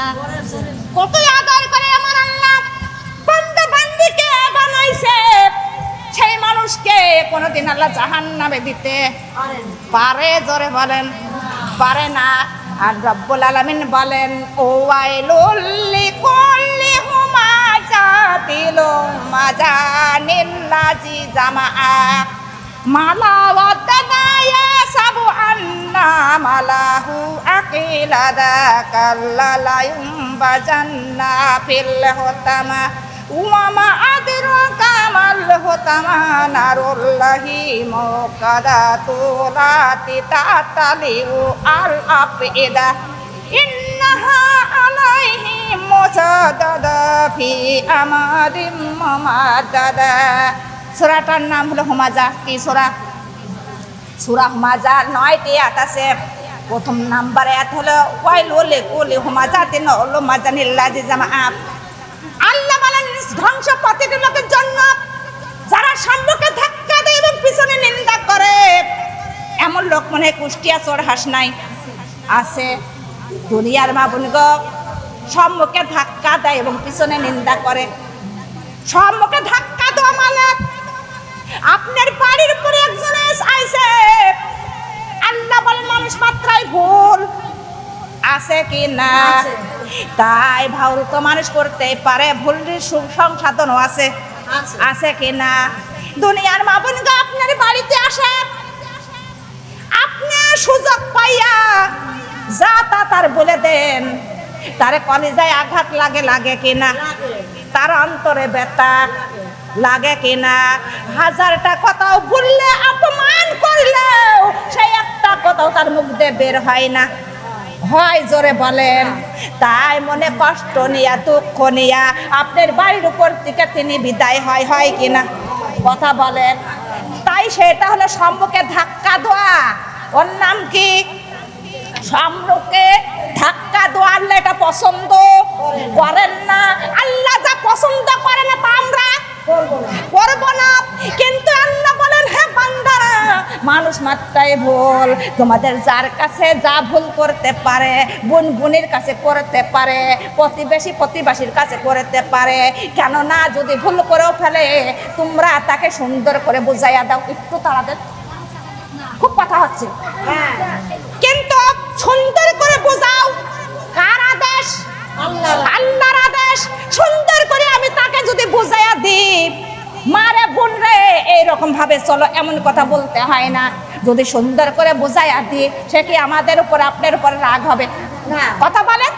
না? কতই আদর করে আমার আল্লাহ বান্দা বান্দিকে বানাইছে, সেই মানুষকে কোনোদিন আল্লাহ জাহান্নামে দিতে পারে? জোরে বলেন, পারে না। আর রব্বুল আলামিন বলেন, ওয়াইলুল লিকুল্লি হুমাযাতিল মাজানিল্লাযী জামাআ মালা ওয়াদানা ইয়াসাবু আন্না মালাহু আকিলাদা কাল্লা লা ইউমবাজান্না ফিল হুতামা ওয়া মা আদরাকা মাল হুতামা নারুল্লাহি মুকাদাতুলাতি তাতালিউ আল আফইদা ইন্নাহা আলাইহিম মুসাদাদা ফি আমাদিম মুমাদাদা। সূরাটার নাম হলো হুমাজা। কি সূরা? সূরা হুমাজা। 9টি আয়াত আছে। প্রথম নাম্বার আয়াত হলো ওয়াইলুল লিকুল্লি হুমাযাতিন মাজানিল্লাযী জামাআ। আল্লাহ বলেন ধ্বংস প্রতিটি লোকের জন্য যারা সম্মুখে ধাক্কা দেয় এবং পিছনে নিন্দা করে। এমন লোক মনে হয় কুষ্টিয়া চোরহাস নাই? আছে। দুনিয়ার মা বোন গো, সম্মুখে ধাক্কা দেয় এবং পিছনে নিন্দা করে। সম্মুখে ধাক্কা দেওয়া মানে আপনার বাড়ির উপরে একজন আইছে, আল্লাহ বলেন মানুষ মাত্রাই ভুল আছে কি না? তাই ভুল তো মানুষ করতেই পারে, ভুলের সংশোধনও আছে, আছে কি না? দুনিয়ার মা বোন গো, আপনার বাড়িতে আসে, আপনি সুযোগ পাইয়া যা তা তার বলে দেন, তারে কলিজায় আঘাত লাগে, লাগে কিনা? তার অন্তরে ব্যথা লাগে কিনা? হাজারটা কথাও বললে, অপমান করলেও সেই একটা কথাও তার মুখ দিয়ে বের হয় না, হয়? জোরে বলেন। তাই মনে কষ্ট নিয়া, দুঃখ নিয়া আপনার বাড়ির উপর থেকে তিনি বিদায় হয়, হয় কিনা? কথা বলেন। তাই সেটা হলো সম্মুখে ধাক্কা দেওয়া। ওর নাম কি? সম্মুখে ধাক্কা দেওয়া। আল্লাহ এটা পছন্দ করেন না। আল্লাহ যা পছন্দ করে না তা আমরা করব না। কিন্তু আল্লাহ বলেন, হে বান্দারা, মানুষ মাত্রাই ভুল। তোমাদের যার কাছে যা ভুল করতে পারে, বোন বোনের কাছে করতে পারে, প্রতিবেশী প্রতিবেশীর কাছে করতে পারে। কেননা যদি ভুল করেও ফেলে, তোমরা তাকে সুন্দর করে বুঝাইয়া দাও। একটু তাড়াতাড়ি, খুব কথা হচ্ছে, কিন্তু সুন্দর করে বোঝাও। কার আদেশ? আল্লাহর আদেশ। সুন্দর করে আমি তাকে যদি বুঝাইয়া দিই, মারে বোন রে এইরকম ভাবে চলো, এমন কথা বলতে হয় না। যদি সুন্দর করে বুঝাইয়া দিই, সে কি আমাদের উপর আপনার উপর রাগ হবে? কথা বলেন,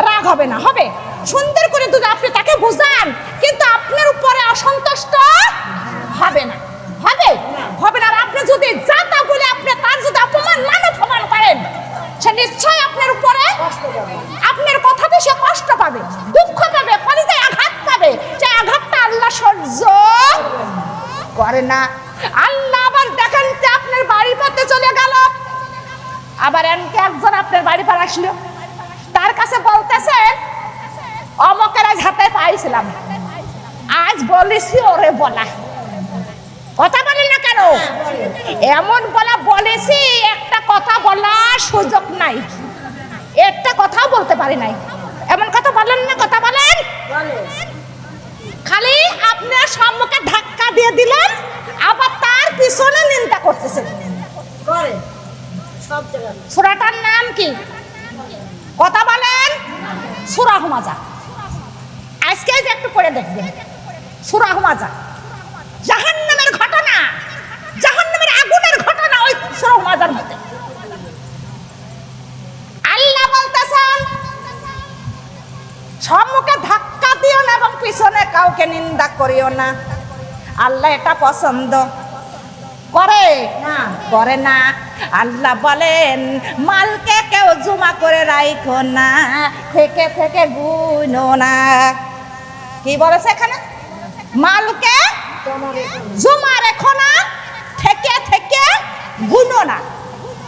রাগ হবে না? হবে। সুন্দর করে যদি আপনি তাকে বুঝান, কিন্তু আপনার উপরে অসন্তুষ্ট হবে না, হবে হবে না। আর আপনি যদি যা তা বলে আপনি তার যদি অপমান অপমান করেন, সে নিশ্চয়ই আপনার উপরে, আপনার কথাতে সে কষ্ট পাবে, দুঃখ পাবে, কলিজায় আঘাত পাবে। সেই আঘাতটা আল্লাহ সহ্য করে না। আল্লাহ আবার দেখেন যে আপনার বাড়ি পথে চলে গেল, আবার এমনকি একজন আপনার বাড়ি পার আসলো, তার কাছে বলতেছে, অমকের আজ হাতে পাইছিলাম, আজ বলেছি ওরে বলা। কথা বলেন না কেন? এমন বলা বলেছি, একটা কথা বলার সুযোগ নাই, একটা কথা বলতে পারি নাই। এমন কথা বলেন না? কথা বলেন। খালি আপনার সম্মুখে ধাক্কা দিয়ে দিলেন, আবার তার পিছনে নিন্দা করতেছেন। সূরাটার নাম কি? কথা বলেন। সূরা হুমাজা। আজকে একটু পড়ে দেখবেন সূরা হুমাজা। জাহান্নামের ঘটনা, জাহান্নামের আগুনের ঘটনা ওই সূরা হুমাজার মধ্যে। আল্লাহ বলতেছেন, সম্মুখে ধাক্কা দিও না এবং পিছনে কাউকে নিন্দা করিও না। আল্লাহ এটা পছন্দ করে না, করে না। আল্লাহ বলেন, মালকে কেউ জমা করে রাখো না, থেকে থেকে গুনো না। কি বলেছে এখানে? মালকে জমা রেখো না, থেকে থেকে গুনো না।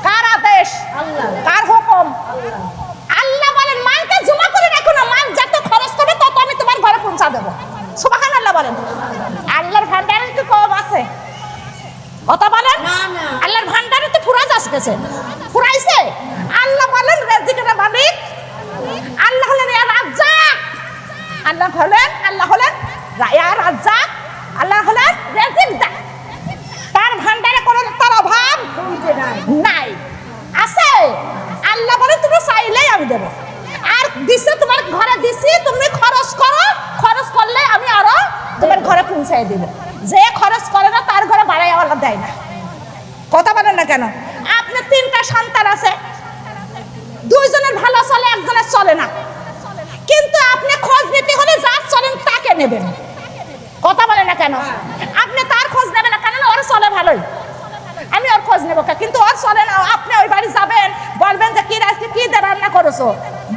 কার আদেশ? কার হুকুম? আল্লাহ বলেন, মালকে জমা করে রাখো না, মাল যত খরচ করবে তত আমি তোমার ঘরে পৌঁছা দেবো। সুবহানাল্লাহ বলেন। আল্লাহর ভান্ডারে কি কম আছে? কথা বলেন। আল্লাহর ভান্ডারে তো ফুরাই যাচ্ছে, ফুরাইছে। আল্লাহ বলেন, রিজিকের মালিক আল্লাহ হলেন আল্লাহ হলেন রাজ্জাক, আল্লাহ হলেন রিজিক দাতা। তার ভান্ডারে কোনো তার অভাব নাই, আছে। আল্লাহ বলে তুমি চাইলেই আমি দেব, আর দিছে তোমার ঘরে দিছি, তুমি খরচ করো, খরচ করলে আমি আরো তোমার ঘরে পৌঁছাই দিব। যে খরচ করে না তার ঘরে বাড়াই আল্লাহ দেয় না। কথা বলেন না কেন? আপনার 3টা সন্তান আছে, 2 জনের ভালো চলে, একজনের চলে না, কিন্তু আপনি খোঁজ নিতে হলে যার চলেন তাকে নেবেন। কথা বলেন না কেন? আপনি তার খোঁজ নেবেন না, কেন? ওর চলে ভালোই, আমি ওর খোঁজ নেবো, কিন্তু ওর চলে না। আপনি ওই বাড়ি যাবেন, বলবেন যে কি কি রান্না করেছো,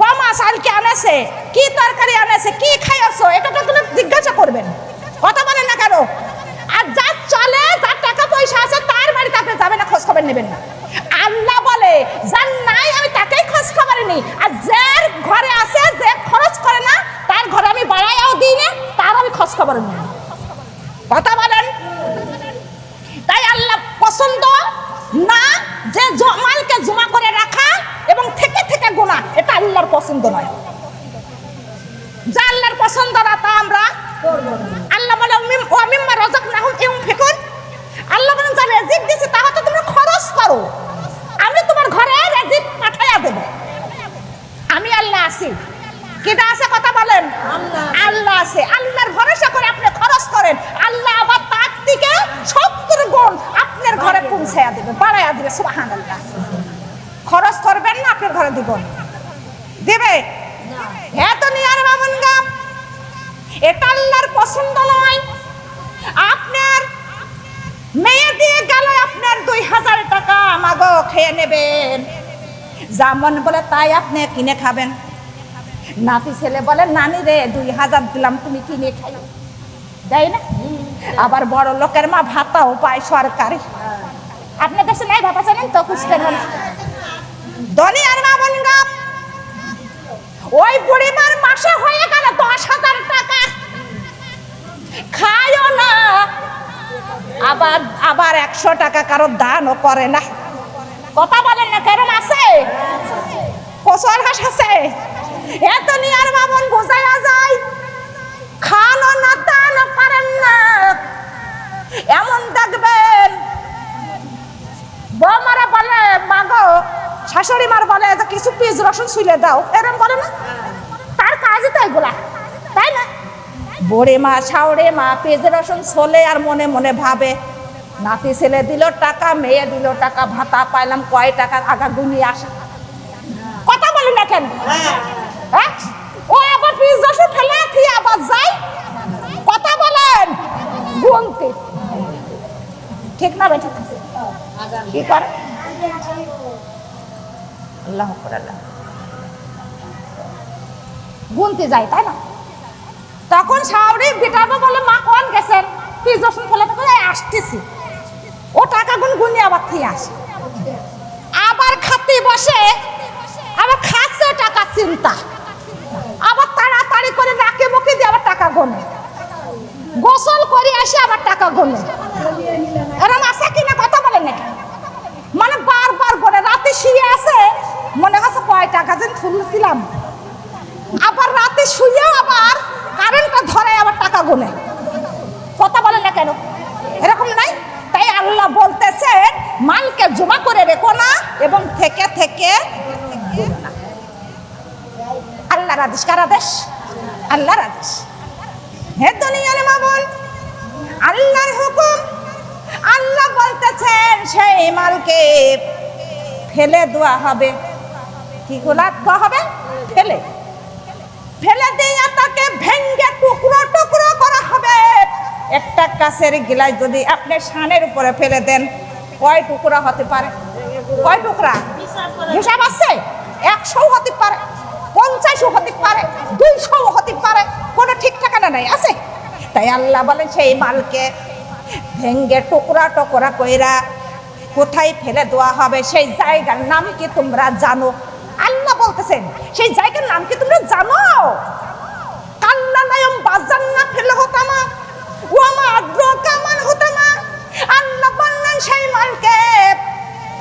বোমা চাল কি আনেছে, কি তরকারি আনেছে, কি খাইছো, এটা তো জিজ্ঞাসা করবেন। কথা বলেন না কেন? আর যার চলে, যার টাকা পয়সা আছে, তার বাড়িতে আপনি যাবেন না, খোঁজ খবর নেবেন না। আল্লাহ বলে যার নাই আমি তাকেই খোঁজ খবর নিই, আর যার ঘরে আছে, যে খরচ করে না তার ঘরে আমি বাড়াইও দিই না, তার আমি খোঁজ খবর নিই। কথা বলেন? তাই আল্লাহ পছন্দ না যে মালকে জমা করে রাখা এবং থেকে থেকে গোনা, এটা আল্লাহর পছন্দ নয়। যা আল্লাহর পছন্দ না তা আমরা করব না। আল্লাহ বলে ওয়া মিম্মা রাযাকনাহুম ইউনফিকুন, আল্লাহ বলেন যা রিজিক দিয়েছে তা হয়তো তোমরা খরচ করো, আমি তোমার ঘরে রিজিক পাঠাইয়া দেব। আমি আল্লাহ আছি। কিটা আছে? কথা বলেন। আল্লাহ আছে। আল্লাহর ভরসা করে আপনি খরচ করেন, আল্লাহ আবার তার থেকে 70 গুণ আপনার ঘরে পৌঁছাইয়া দেবে, বাড়াইয়া দেবে। সুবহানাল্লাহ। খরচ করবেন না, আপনার ঘরে দিব দেবে? হ্যাঁ দুনিয়ার বাবনগা, এটা আল্লাহর পছন্দ নয়। আপনার মেয়ে দিয়ে গেল আপনার 2000 টাকা, আমাগো খেয়ে নেবেন, যেমন বলে তাই আপনি কিনে খাবেন। নাতি ছেলে বলে নানি রে 2000 দিলাম, তুমি কিনে খাই, দেয় না? আবার বড় লোকের মা ভাতাও পায় সরকারি। আপনি দেশে নাই ভাতা জানেন তো? খুঁজতে হল দুনিয়ার মা বোনগা, ওই বুড়িমার মাসে হয়ে গেল 10,000 টাকা, খায়ও না, আবার 100 টাকা কারো দানও করে না। কথা বলেন না? কেরম আছে? ফসল হাঁস আছে। এ দুনিয়ার মা বোন বোঝায়া যায়, খানো না দানও করেন না। এমন দেখবেন বৌমারা বলে, মাগো, শাশুড়ি মার বলে যে কিছু পেঁয়াজ রসুন ছুলে দাও, এরকম বলে না? তার কাজই তো এগুলা, তাই না? বড়ে মা, শাওড়ে মা পেঁয়াজ রসুন ছোলে আর মনে মনে ভাবে নাতি ছেলে দিল টাকা, মেয়ে দিল টাকা, ভাতা পাইলাম কয় টাকা, আগা গুনিয়ে আসে। কথা বলেন না কেন? হ্যাঁ, ও আবার পেঁয়াজ রসুন ফেলে দিয়ে আবার যায়। কথা বলেন? গুনতে ঠিক না বেঠিক? কি করে? আল্লাহ আকবার, আল্লাহ গুনতে যায়, তাই না? তখন শাওরি বিটাবো বলে, মা কোন গেছেন? পেঁয়াজ রসুন ফেলে তো আসতেছি। ও টাকা গুনি আবার খেয়ে আসে, আবার খাতে বসে, আবার খাচ্ছে টাকা চিন্তা, আবার তাড়াতাড়ি করে নাকে মুখে দিয়ে আবার টাকা গোনে, গোসল করে আসে আবার টাকা গোনে। এরকম আছে কিনা? কথা বলেন নাকি? মানে বারবার গোনে, রাতে শুয়ে আছে, মনে হচ্ছে কয় টাকা যেন তুলছিলাম, আবার রাতে শুয়েও আবার কারেন্টটা ধরে আবার টাকা গোনে। কথা বলেন না কেন? এরকম নাই? তাই আল্লাহ বলতেছেন মালকে জমা করে রেখো না এবং থেকে থেকে গোনো না। আল্লাহর আদেশ। কার আদেশ? আল্লাহর আদেশ। হে দুনিয়ার মা বোন, আল্লাহর হুকুম। আল্লাহ বলতেছেন সেই মালকে ফেলে দেওয়া হবে। কি দেওয়া হবে? ফেলে দিয়ে তাকে ভেঙ্গে টুকরো টুকরো করা হবে। একটা কাঁচের গ্লাস যদি আপনি শানের উপরে ফেলে দেন, কয় টুকরা হতে পারে? কয় টুকরা হিসাব আছে? 100 হতে পারে, 50 হতে পারে, 200 হতে পারে, কোনো ঠিক ঠিকানা নাই, আছে? তাই আল্লাহ বলেন সেই মালকে ভেঙ্গে টুকরা টুকরা কইরা কোথায় ফেলে দেওয়া হবে, সেই জায়গার নাম কি তোমরা জানো? আল্লাহ বলতেছেন সেই জায়গার নাম কি তোমরা জানো? কাল্লা নায়ম বাজান্না ফেলে হতামা ওয়ামা আদ্রাকা মান হতামা। আল্লাহ বললেন সেই মালকে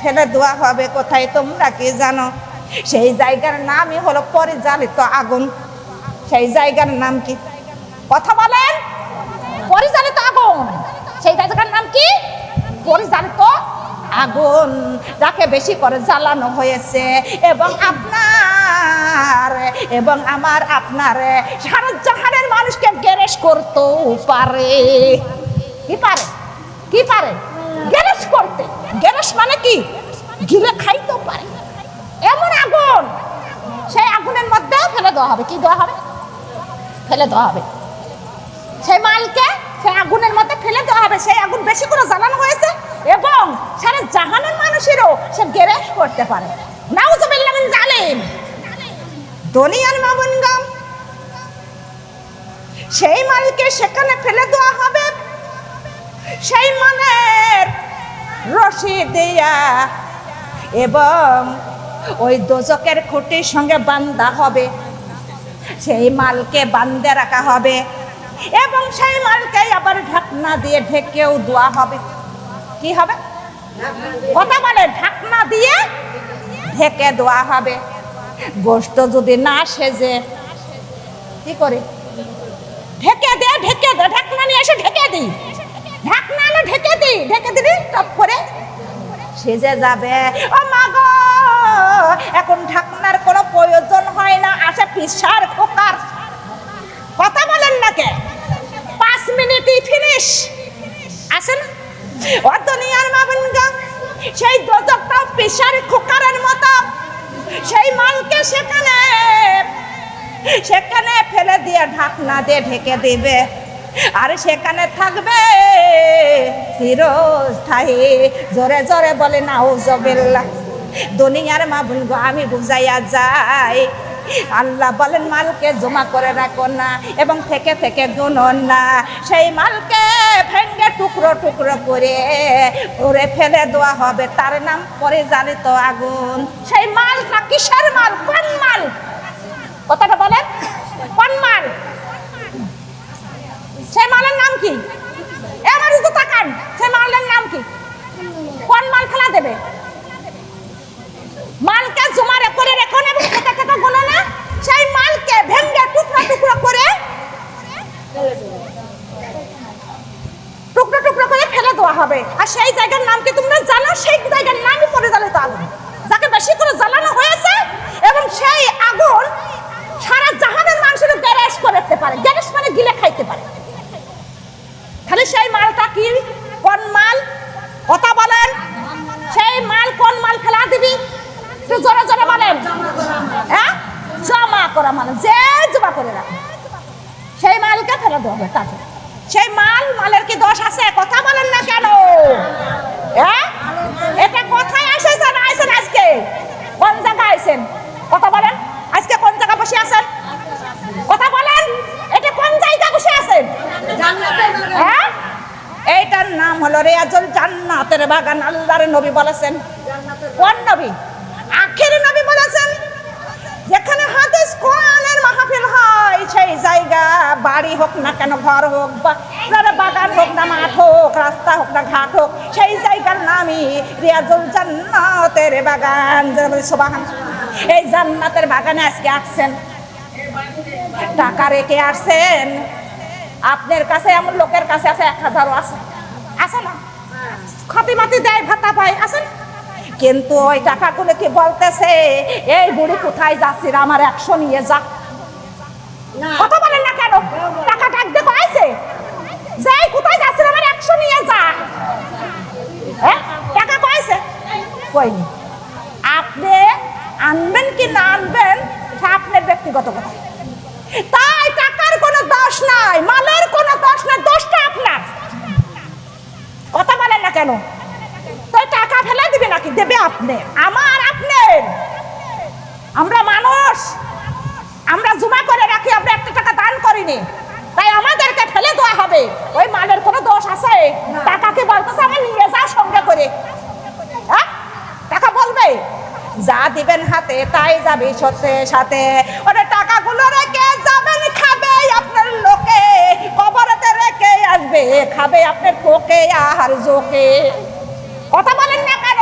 ফেলে দেওয়া হবে কোথায় তোমরা কি জানো? সেই জায়গার নামই হলো পরিচালিত আগুন। সেই জায়গার নাম কি? কথা বলেন। পরিচালিত আগুন। সেই জায়গার নাম কি? পরিচালিত আগুন, যাকে বেশি করে জ্বালানো হয়েছে। এবং আপনার এবং আমার আপনার সারা জাহানের মানুষকে গ্যারেজ করতেও পারে। কি পারে? কি পারে? গ্যারেজ করতে। গ্যারেজ মানে কি? গিলে খাইতেও পারে এমন আগুন। সেই আগুনের মধ্যে ফেলে দেওয়া হবে। কি দেওয়া হবে? ফেলে দেওয়া হবে। সেই মালকে সেই আগুনের মধ্যে ফেলে দেওয়া হবে। সেই আগুন বেশি করে জ্বালানো হয়েছে এবং সারা জাহানের মানুষেরও সে গ্যারেজ করতে পারে। নাউজুবিল্লাহ মিন জালিম। দুনিয়ার মা বোনগণ, সেই মালকে সেখানে ফেলে দেওয়া হবে। সেই মালের রশি দিয়া এবং ওই দোজকের খুঁটির সঙ্গে বান্ধা হবে। সেই মালকে বান্ধে রাখা হবে এবং সেই মালকে আবার ঢাকনা দিয়ে ঢেকেও দেওয়া হবে। কি হবে? কথা বলে। ঢাকনা দিয়ে ঢেকে দেওয়া হবে। গোশত যদি না সেজে কি করে? ঢেকে দে, ঢেকে দে। ঢাকনা নিয়ে এসে ঢেকে দিই। ঢাকনা না ঢেকে দিই। ঢেকে দিবি, টপ করে সেজে যাবে। ও মা গো, এখন ঢাকনার কোনো প্রয়োজন হয় না, আসে প্রেসার কুকার। কথা বলেন না কে? 5 মিনিটই ফিনিশ। আসেন ও দুনিয়ার মা বোনগণ, সেই দোজকটাও প্রেসার কুকারের মতো। সেই মালকে সেখানে ফেলে দিয়ে ঢাকনা দিয়ে ঢেকে দিবে। আর সেখানে থাকবে চিরস্থায়ী। জোরে জোরে বলে নাউজুবিল্লাহ। দুনিয়ার মা বোনগো, আমি বুঝাইয়া যাই, আল্লাহ বলেন মালকে জমা করে রাখো না এবং থেকে থেকে গুনো না। সেই মালকে ভেঙে টুকরো টুকরো করে ওরে ফেলে দেওয়া হবে। তার নাম পরিচালিত আগুন। সেই মালটা কিসের মাল? কোন মাল? কথাটা বলেন। কোন মাল? সেই মালের নাম কি? আমার তো তাকান। সেই মালের নাম কি? কোন মাল ফেলা দেবে? মালকে জমা করে রেখো না এবং থেকে থেকে গুনো না। সেই মালকে ভেঙে টুকরো টুকরো করে ফেলে দেওয়া হবে। আর সেই জায়গার নাম কি তোমরা জানো? সেই জায়গার নামই পরিচালিত আগুন, যাকে বেশি করে জ্বালানো হয়েছে এবং সেই আগুন সারা জাহানের মানুষের গ্যারেজ করতে পারে। গ্যারেজ মানে গিলে খাইতে পারে। খালি সেই মালটা কি? কোন মাল? কথা বলেন। সেই মাল কোন মাল? ফেলা দিবি। একটু জোরে জোরে বলেন। হ্যাঁ, জমা করা মানে যে জমা করে রাখে সেই মালকে ফেলে দেওয়া হবে। তাকে সেই মালের কি দোষ আছে? কথা বলেন না কেন? হ্যাঁ, এটা কোথায় এসেছেন? আইছেন আজকে কোন জায়গায় আইছেন? কথা বলেন। আজকে কোন জায়গা বসে আছেন? কথা বলেন। এটা কোন জায়গা বসে আছেন? হ্যাঁ, এইটার নাম হলো রিয়াজুল জান্নাতের বাগান। আল্লাহর নবী বলেছেন। কোন নবী? আখির নবী বলেছেন, যেখানে হাদিস কোরআনের মাহফিল হয় সেই জায়গা, বাড়ি হোক না কেন, ঘর হোক বা বাগান হোক না মাঠ হোক, রাস্তা হোক না ঘাট হোক, সেই জায়গার নামই রিয়াজুল জান্নাতের বাগান। সুবহানাল্লাহ। এই জান্নাতের বাগানে আজকে আসছেন, টাকা রেখে আসছেন। আপনার কাছে এমন লোকের কাছে আছে 1000 আছে, আছে না? খতিমাতি দেয়, ভাতা পায়, আছে না? কিন্তু ওই টাকাগুলো কি বলতেছে, এই বুড়ি কোথায় যাচ্ছিস, আমার 100 নিয়ে যা। কথা বলেন না কেন? টাকা ডাক দিয়ে কয়েছে যে কোথায় যাচ্ছিস, আমার 100 নিয়ে যা। হ্যাঁ, টাকা কয়েছে? কইনি। আপনি আনবেন কি না আনবেন আপনার ব্যক্তিগত কথা। তাই টাকার কোনো দোষ নাই, মালের কোনো দোষ নাই, দোষটা আপনার। কথা বলেন না কেন? তাই টাকা ফেলে দিবে নাকি? দেবে আপনি, আমার আপনার। আমরা মানুষ, আমরা জমা করে রাখি, আমরা 1 টাকা দান করিনি, তাই আমাদেরকে ফেলে দেওয়া হবে। ওই মালের কোনো দোষ আছে? টাকাকে বলতেছে আমার নিয়ে যাও সঙ্গে করে। হ্যাঁ, টাকা বলবে যা দিবেন হাতে তাই যাবে সাথে সাথে। ওরে টাকাগুলো রেখে যাবেন, খাবে আপনার লোকে, কবরেতে রেখে আসবে, খাবে আপনার পোকে আর জোকে। কথা বলেন না কেন?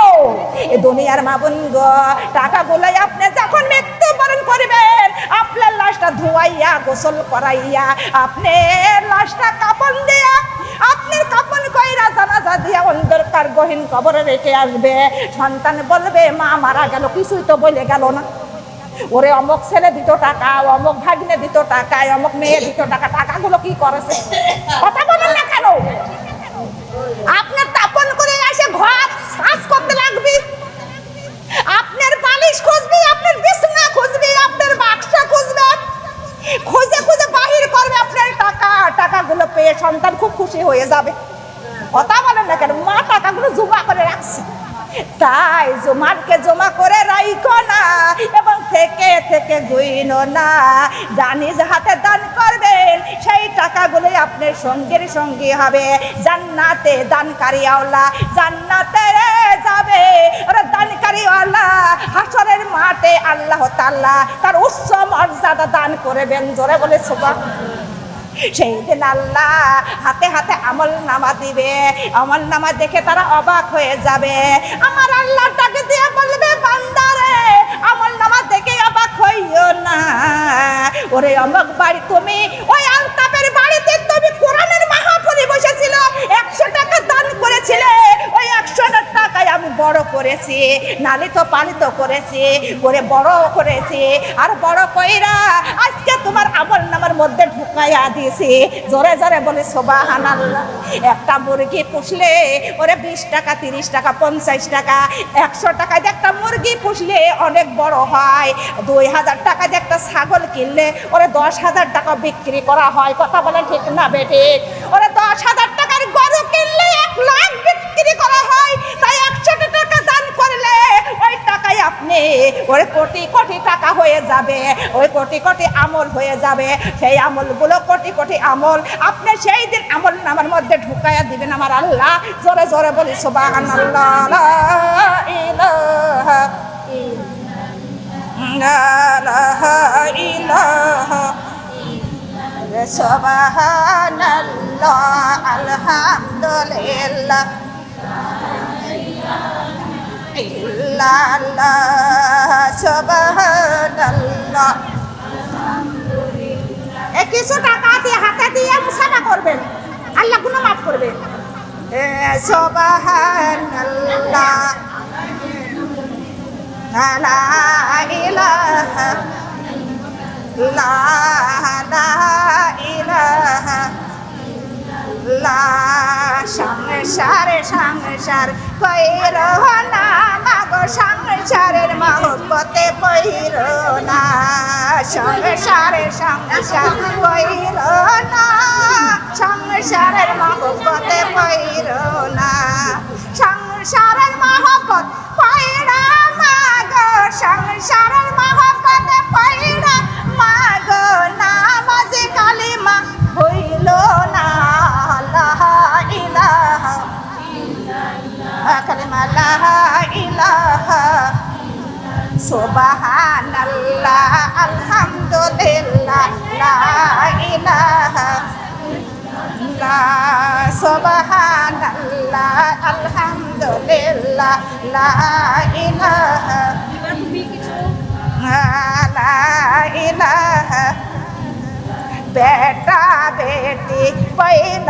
এ দুনিয়ার মা বোন গো, টাকাগুলো আপনি যখন মৃত্যুবরণ করবেন আপনার লাশটা ধোয়াইয়া গোসল করাইয়া আপনার লাশটা কাপড় দিয়া আপনার কাপড় কইরা জানাজা দিয়া অন্ধকার গহীন কবরে রেখে আসবে। সন্তান বলবে মা মারা গেল, কিছুই তো বলে গেল না। ওরে অমুক ছেলে দিত টাকা, অমুক ভাগ্নে দিত টাকা, অমুক মেয়ে দিত টাকা, টাকাগুলো কি করেছে? কথা বলেন না কেন? আপনার তাপন করে এসে ঘর সাজ করতে লাগবে, আপনার বালিশ খুঁজবি, আপনার বিছানা খুঁজবি, আপনার বাক্সা খুঁজবে, খুঁজে খুঁজে বাহির করবে আপনার টাকা। টাকাগুলো পেয়ে সন্তান খুব খুশি হয়ে যাবে। কথা বলেন না কেন? মা টাকাগুলো জমা করে রাখছে, তাই জমাকে জমা করে রাইখো না এবং থেকে থেকে গুইনো না। জানি যে হাতে দান করবেন সেই টাকাগুলোই আপনার সঙ্গীর সঙ্গী হবে। জান্নাতে দানকারী আওলা জান্নাতে যাবে। ওরা দানকারী আওলা হাসরের মাঠে আল্লাহ তাআলা তার উচ্চ মর্যাদা দান করবেন। জোরে বলে সুবহানাল্লাহ। সেই দিন আল্লাহ হাতে হাতে আমল নামা দিবে, আমল নামা দেখে তারা অবাক হয়ে যাবে। আমার আল্লাহ তাকে দিয়ে বলবে বান্দারে আমল নামা দেখে অবাক হইও না। ওরে অমুক বাড়ি, তুমি ওই আলতাফের বাড়িতে তুমি কোরআনের মাহফিলে বসেছিল, 100 টাকা দান করেছিলে, ওই 100 টাকায় আমি বড় করেছি, নালিত পালিত করেছি, করে বড় করেছি, আর বড় কইরা আজকে তোমার আমল নামার মধ্যে ঢুকাইয়া দিয়েছি। জোরে জোরে বলে সুবহানাল্লাহ। একটা মুরগি পুষলে ওরে 20 টাকা, 30 টাকা, 50 টাকা, 100 টাকায় একটা মুরগি পুষলে অনেক বড় হয়। 2000 টাকা দিয়ে একটা ছাগল কিনলে ওরে 10,000 টাকা বিক্রি করা হয়। কথা বলেন ঠিক না বেটি? ওরে 10,000 টাকার গরু কিনলে 1 লাখ বিক্রি করা হয়। তাই 100 টাকা দান করলে ওই টাকায় আপনি ওরে কোটি কোটি টাকা হয়ে যাবে, ওই কোটি কোটি আমল হয়ে যাবে। সেই আমলগুলো কোটি কোটি আমল আপনি সেই দিন আমল নামার মধ্যে ঢুকাইয়া দিবেন আমার আল্লাহ। জোরে জোরে বলি সুবহানাল্লাহ। লা ইলাহা ইল্লাল্লাহ সুবহানাল্লাহ আলহামদুলিল্লাহ ইল্লাল্লাহ সুবহানাল্লাহ। কিছু টাকা দিয়ে হাতে দিয়ে মুসাফা করবেন, আল্লাহ গুনাহ মাফ করবেন। সুবহানাল্লাহ লা ইলাহা লা ইলাহা লা সংসারে সংসার কইরো না মাগো, সংসারের মহব্বতে পইরো না, সংসারে সংসার কইরো না, সংসারের মহব্বতে পইরো না, সংসারের মহব্বত পইরা মাগো, সংসারের মহব্বতে পইরা মাগো, নামাজে কালিমা হইল না। লা ইলাহা কালিমা লা ইলাহা সুবহানাল্লাহ আলহামদুলিল্লাহ লা ইলাহা লা সুবহানাল্লাহ আলহামদুলিল্লাহ লা ইলাহা লা ইলাহা। বেটা বেটি পইল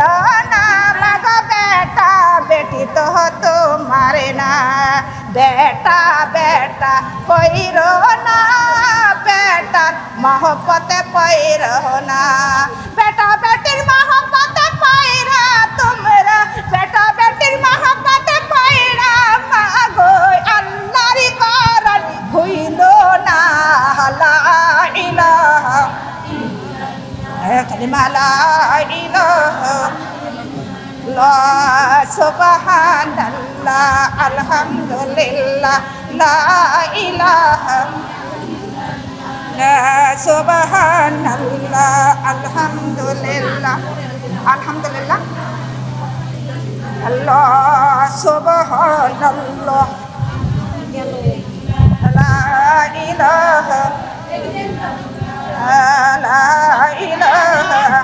না মাগো, বেটা বেটি তো তোমার না, বেটা বেটা পইর না, বেটার মহব্বতে পইর না, বেটা বেটির মহব্বতে পইরা তোমরা, বেটা বেটির মহব্বতে পইরা মাগো, আল্লাহর কোরআন ভুইল না। লা ইলাহা কালিমা লা ইলাহা লা সুবহানাল্লাহ আলহামদুলিল্লাহ লা ইলাহা লা সুবহানাল্লাহ আলহামদুলিল্লাহ আলহামদুলিল্লাহ আল্লাহ সুবহানাল্লাহ লা ইলাহা লা ইলাহা।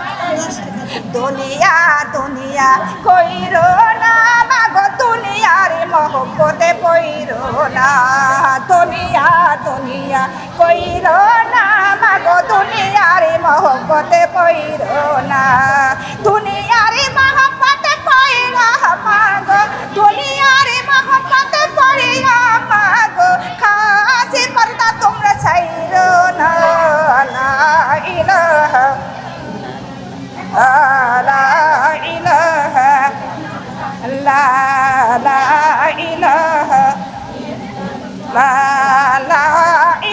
দুনিয়া দুনিয়া কইরো না মাগো, দুনিয়ার মহব্বতে পইরো না, দুনিয়া দুনিয়া কইরো না মাগো, গো দুনিয়ারে মহব্বতে পইরো না, দুনিয়ারে মহব্বতে পইরো মা গো, দুনিয়ারে মহব্বতে পইরো মা গো, খাসি পর্দা তোমরা ছাইরো না। লা ইলাহা লা ইলাহা লা ইলাহা লা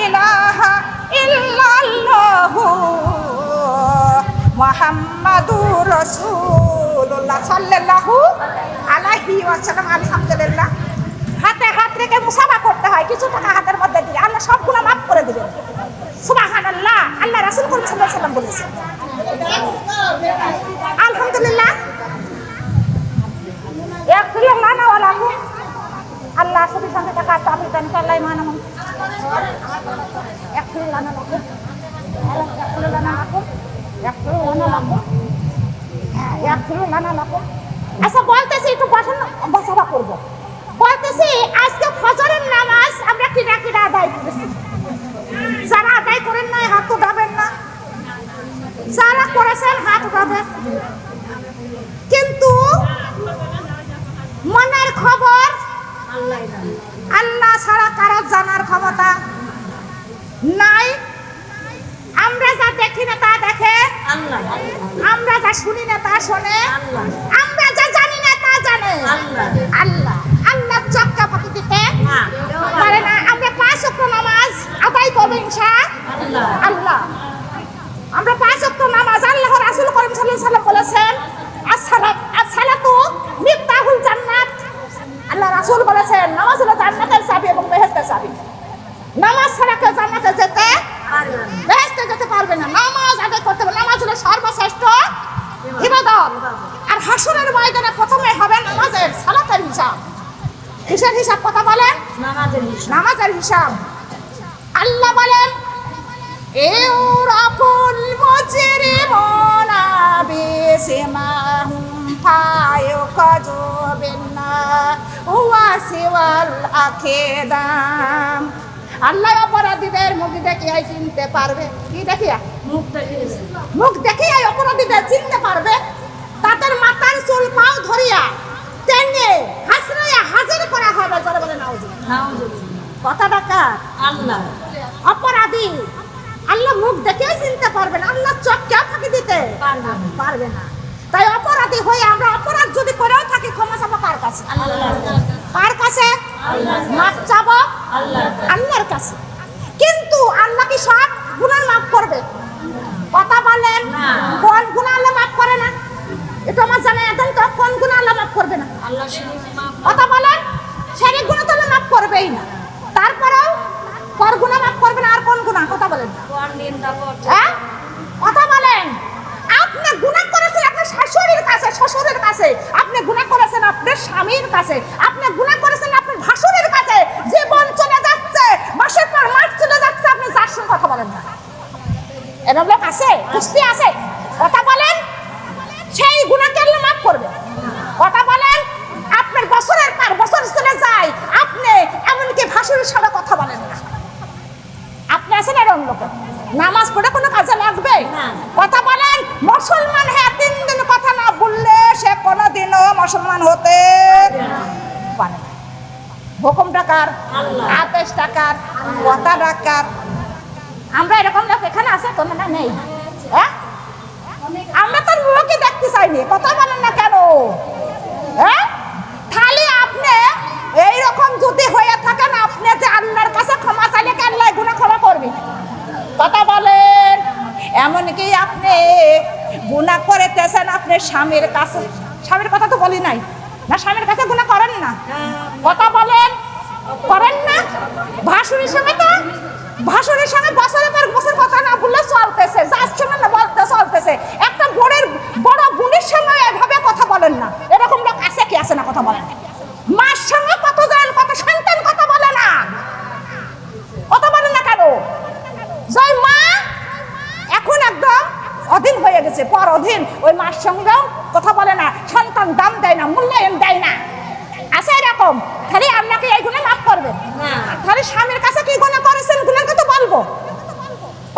ইলাহা ইল্লাল্লাহু মুহাম্মাদুর রাসূলুল্লাহ সাল্লাল্লাহু আলাইহি ওয়াসাল্লাম। আলহামদুলিল্লাহ। হাতে হাত রেখে মুসাফা করতে হয়, কিছু টাকা হাতের মধ্যে দিলে আল্লাহ সব গুনাহ মাফ করে দিবেন। সুবহানাল্লাহ। আল্লাহ রাসূল সাল্লাল্লাহু আলাইহি ওয়াসাল্লাম বলেছেন। আলহামদুলিল্লাহ। ইয়াগফিরু লানা ওয়া লাকুম। আল্লাহ সবার সঙ্গে টাকা তাবিজ দান আল্লাহ মানাম। ইয়াগফিরু লানা লাকুম। ইয়াগফিরু লানা লাকুম। ইয়াগফিরু লানা লাকুম। ইয়াগফিরু লানা লাকুম। আচ্ছা বলতেছি একটু বসেন, বসাবা করব। বলতেছি আজকে ফজরের নামাজ আমরা কিনা কিনা আদায় করেছি। যারা আদায় করেন নাই হাত উঠাবেন না, যারা করেছেন হাত উঠাবেন। কিন্তু মনের খবর আল্লাহ ছাড়া কারো জানার ক্ষমতা নাই। আমরা যা দেখি না তা দেখে আল্লাহ, আমরা যা শুনি না তা শোনে আল্লাহ, আমরা যা জানি না তা জানে আল্লাহ। আল্লাহ আল্লাহ চক্কা ফাঁকি দিতে পারে না। আমরা 5 ওয়াক্ত নামাজ আদায় করব ইনশাআল্লাহ। আল্লাহ আমরা 5 ওয়াক্ত নামাজ, আল্লাহর রাসূল করিম সাল্লাল্লাহু আলাইহি ওয়াসাল্লাম বলেছেন as-salatu মিফতাহুল জান্নাত। আল্লাহ রাসূল বলেছেন নামাজ হলো জান্নাতের চাবি এবং বেহেশতের চাবি। নামাজ ছাড়া কেউ জান্নাতে যেতে পারবে না, বেহেশতে যেতে পারবে না। নামাজ আদায় করতে হবে। নামাজ হলো সর্বশ্রেষ্ঠ ইবাদত। আর হাসরের ময়দানে প্রথমে হবে নামাজের সালাতের হিসাব। কিসের হিসাব? কথা বলেন। নামাজের হিসাব। আল্লাহ বলেন ইউরাফুল মুজরিমুনা বিসিমাহুম ফায়ুকাযু ওয়া সিওয়াল আখিদাম। আল্লাহ অপরাধীদের মুখ দেখিয়ে চিনতে পারবে। কি দেখিয়া? মুখ দেখিয়ে অপরাধীদের চিনতে পারবে। তাদের মাথার চুল পাও ধরিয়া টেনে হাসরাইয়া হাজির করা হবে। যারা বলে নাউজুবিল্লাহ। কথাটা কার? আল্লাহ। অপরাধী আল্লাহ মুখ দেখিয়ে চিনতে পারবে না, আল্লাহ চোখকে ফাঁকি দিতে পারবে না। তাই অপরাধী হয়ে আমরা অপরাধ যদি করেও থাকি ক্ষমা চাবো কার কাছে? কার কাছে? মাফ চাবো আল্লাহর কাছে। কিন্তু আল্লাহ কি সব গুনাহ মাফ করবে? কথা বলেন। কোন গুনাহ আল্লাহ মাফ করে না? এটা আমার জানা একদম। তো কোন গুনাহ আল্লাহ মাফ করবে না? আল্লাহ শিরক মাফ। কথা বলেন। শিরক গুনাহ তো আল্লাহ মাফ করবেই না। তারপরেও পর গুনাহ মাফ করবে না। আর কোন গুনাহ? কথা বলেন। হ্যাঁ কথা বলেন। আপনি গুনাহ করেছেন আপনার শাশুড়ির কাছে, শ্বশুরের কাছে। আপনি গুনাহ করেছেন আপনার স্বামীর কাছে। আপনি গুনাহ করেছেন আপনার ভাসুরের কাছে। জীবন চলে যাচ্ছে, মাসের পর মাস চলে যাচ্ছে, আপনি যার সঙ্গে কথা বলেন না। এরকম লোক আছে? কুস্তি আছে? কথা বলেন। সেই গুনাহকে আল্লাহ মাফ করবে। কথা বলেন। আপনার বছরের পর বছর চলে যায়, আপনি এমনকি ভাসুরের সঙ্গে কথা বলেন না। আপনি আছেন এরকম লোক। নামাজ পড়ে কোনো কাজে লাগবে? কথা বলেন। মুসলমান হয়ে 3 দিন কথা না বললে সে কোনোদিনও মুসলমান হতে পারে না। হুকুমটা কার? আদেশটা কার? কথাটা কার? আমরা এরকম লোক এখানে আছে তো না? নেই। হ্যাঁ আমরা তার মুখই দেখতে চাইনি। কথা বলেন না কেন? হ্যাঁ খালি আপনি এইরকম যদি হয়ে থাকেন, আপনি যে আল্লাহর কাছে ক্ষমা চাইলে কি আল্লাহ গুনাহ ক্ষমা করবে? কথা বলেন। এমনকি আপনি গুনাহ করেতেছেন আপনার স্বামীর কাছে। স্বামীর কথা তো বলি নাই না, স্বামীর কাছে গুনাহ করেন না? কথা বলেন। করেন না? ভাসুরের সঙ্গে তো ভাসুরের সঙ্গে বছরের পর বছর কথা না বললে চলতেছে, যার সঙ্গে না বলতে চলতেছে। একটা বড় বোনের সঙ্গে এভাবে কথা বলেন না। এরকম লোক আছে কি? আছে না? কথা বলেন। মার সঙ্গে কতজন কত সন্তান কথা বলে না। কথা বলেন না কেন? যে মা এখন একদম অধীন হয়ে গেছে, পর অধীন, ওই মার সঙ্গেও কথা বলে না, সন্তান দাম দেয় না, মূল্যায়ন দেয় না। আছে এরকম? খালি আপনাকে এই গুনাহ মাফ করবে না। খালি স্বামীর কাছে কি গুনাহ করেছেন গুনার কথা বলবো?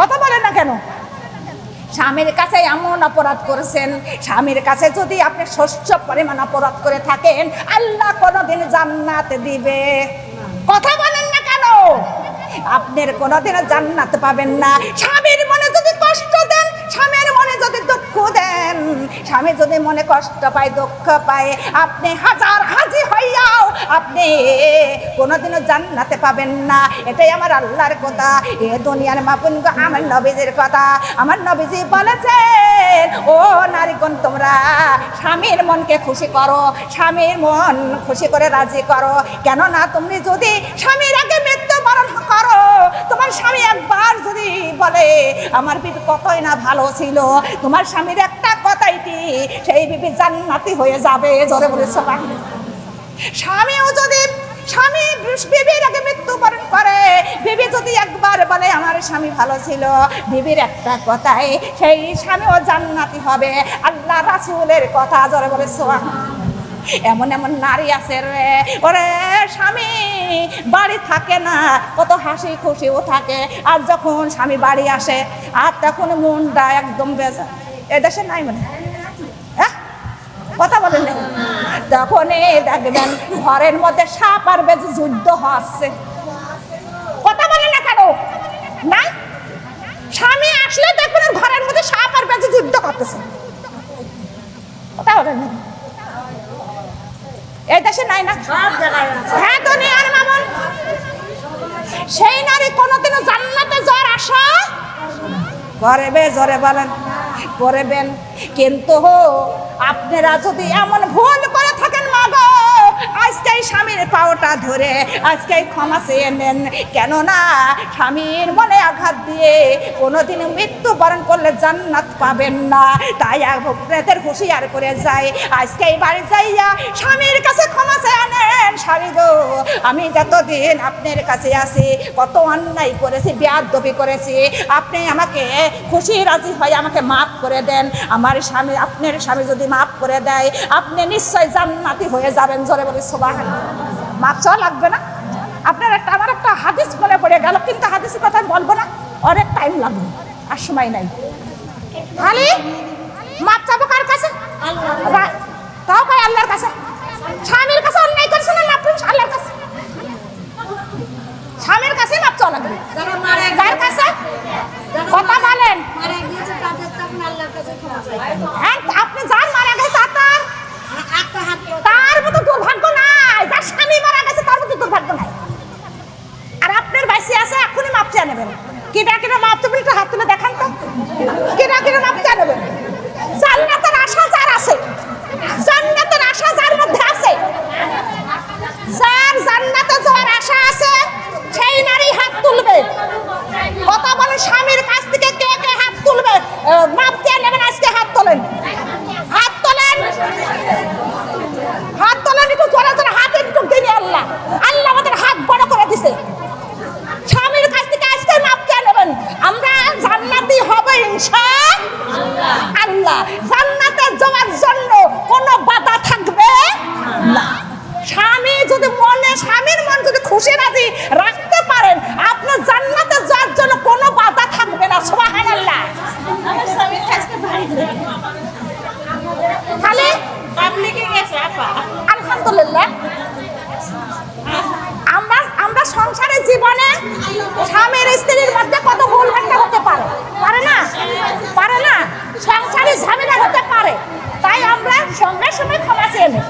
কথা বলে না কেন? স্বামীর কাছে এমন অপরাধ করেছেন, স্বামীর কাছে যদি আপনি শস্য পরিমাণ অপরাধ করে থাকেন, আল্লাহ কোনোদিন জান্নাত দিবে? কথা বলেন না কেন? আপনার কোনোদিন জান্নাত পাবেন না। স্বামীর মনে যদি কষ্ট দেন, স্বামীর মনে যদি দুঃখ দেন, স্বামী যদি মনে কষ্ট পায়, দুঃখ পায়, আপনি হাজার হাজি হইয়াও আপনি কোনোদিনও জান্নাতে পাবেন না। এটাই আমার আল্লাহর কথা, এ দুনিয়ার মাপুন আমার নবীজির কথা। আমার নবীজি বলেছেন, ও নারীগণ, তোমরা স্বামীর মনকে খুশি করো, স্বামীর মন খুশি করে রাজি করো। কেননা তুমি যদি স্বামীর আগে মৃত্যুবরণ করো, তোমার স্বামী একবার যদি বলে আমার বিবি কতই না ভালো ছিল, তোমার স্বামীর একটা কথাই কি, সেই বিবি জান্নাতি হয়ে যাবে। জোরে বলে সুবহানাল্লাহ। স্বামীও যদি স্বামী বিবির আগে মৃত্যুবরণ করে, বিবি যদি একবার বলে আমার স্বামী ভালো ছিল, বিবির একটা কথাই, সেই স্বামীও জান্নাতি হবে। আল্লাহ রাসূলের কথা। জোরে বলে সুবহানাল্লাহ। এমন এমন নারী আছে রে, ওরে স্বামী বাড়ি থাকে না, কত হাসি খুশিও থাকে, আর যখন স্বামী বাড়ি আসে আর তখন মনটা একদম বেজা। এ দেশে নাই মানে, হ্যাঁ কথা বলেন না? তখনই দেখবেন ঘরের মধ্যে সাপ আর বেজে যুদ্ধ হচ্ছে। কথা বলেন না কেন? নাই, স্বামী আসলে দেখবেন ঘরের মধ্যে সাপ আর বেজে যুদ্ধ করতেছে। কথা বলেন না? এই দেশে নাই না? হ্যাঁ দুনিয়ার মামুন। সেই নারী কোনোদিনও জান্নাতে যাওয়ার আশা করবে? জোরে বলেন করবেন। কিন্তু আপনারা যদি এমন ভুল করে থাকেন, মাগো আজকে স্বামীর পাওটা ধরে আজকে ক্ষমা চেয়ে নেন। কেননা স্বামীর মনে আঘাত দিয়ে কোনোদিন মৃত্যুবরণ করলে জান্নাত পাবেন না। তাই আপনাদের হুঁশিয়ার করে যায়, আজকে বাড়ি যাইয়া স্বামীর কাছে ক্ষমা চেয়ে নেন। স্বামী গো, আমি যতদিন আপনার কাছে আছি কত অন্যায় করেছি, বেয়াদবি করেছি, আপনি আমাকে খুশি রাজি হয়ে আমাকে মাফ করে দেন। আমার স্বামী, আপনার স্বামী যদি মাফ করে দেয়, আপনি নিশ্চয় জান্নাতি হয়ে যাবেন। জোরে বলি সুবহানাল্লাহ। মাফ চাওয়া লাগবে না আপনার। আমার একটা হাদিস মনে পড়ে গেল, কিন্তু হাদিসের কথা বলবো না, অনেক টাইম লাগবে আর সময় নাই। খালি মাফ চাবো কার কাছে? তাও কয় আল্লাহর কাছে। স্বামীর কাছে অন্যায় করেছে না, মাফ করুন আল্লাহর কাছে। স্বামীর কাছে মাফ চাওয়া লাগবে। কার কাছে? কথা বলেন। আপনি যার মারা গেছে তার মতো দুর্ভাগ্য নাই, যার স্বামী মারা গেছে তার মতো দুর্ভাগ্য নাই। আর আপনার বাইসে আছে, এখনই মাপ চেয়ে নেবেন। কিনা কিনা মাপ চাবেন, একটু হাত তুলে দেখান তো। কিনা কিনা মাপ চেয়ে নেবেন। জান্নাতের আশা যার আছে, জান্নাতের আশা যার মধ্যে আছে, যার জান্নাতে যাওয়ার আশা আছে, সেই নারী হাত তুলবে। কথা বলে স্বামীর কাছ থেকে কে কে হাত তুলবে? মাপ চেয়ে নেবেন। আজকে হাত তোলেন, হাত তোলেন, হাত তোলেন। একটু জোরে জোরে হাত একটু দিন। আল্লাহ আল্লাহ আমাদের হাত বড় করে দিছে। স্বামীর কাছ থেকে আজকে মাপ চেয়ে নেবেন। আমরা জান্নাতি হব ইনশাআল্লাহ। আল্লাহ জান্নাতে যাওয়ার জন্য কোনো বাধা থাকবে না। স্বামী যদি মনে, স্বামীর মন যদি খুশি রাজি রাখতে পারেন, আপনার জান্নাতে যাওয়ার জন্য কোনো বাধা থাকবে না। সুবহানাল্লাহ। আমার স্বামীর কাছে খালি পাবলিকে গেছে আপা। আলহামদুলিল্লাহ। আমরা সংসারের জীবনে স্বামীর স্ত্রীর মধ্যে কত ভুল ভ্রান্তি হতে পারে, পারে না? পারে না? সংসারে ঝামেলা হতে পারে। তাই আমরা সঙ্গে সঙ্গে ক্ষমা চেয়ে নেই।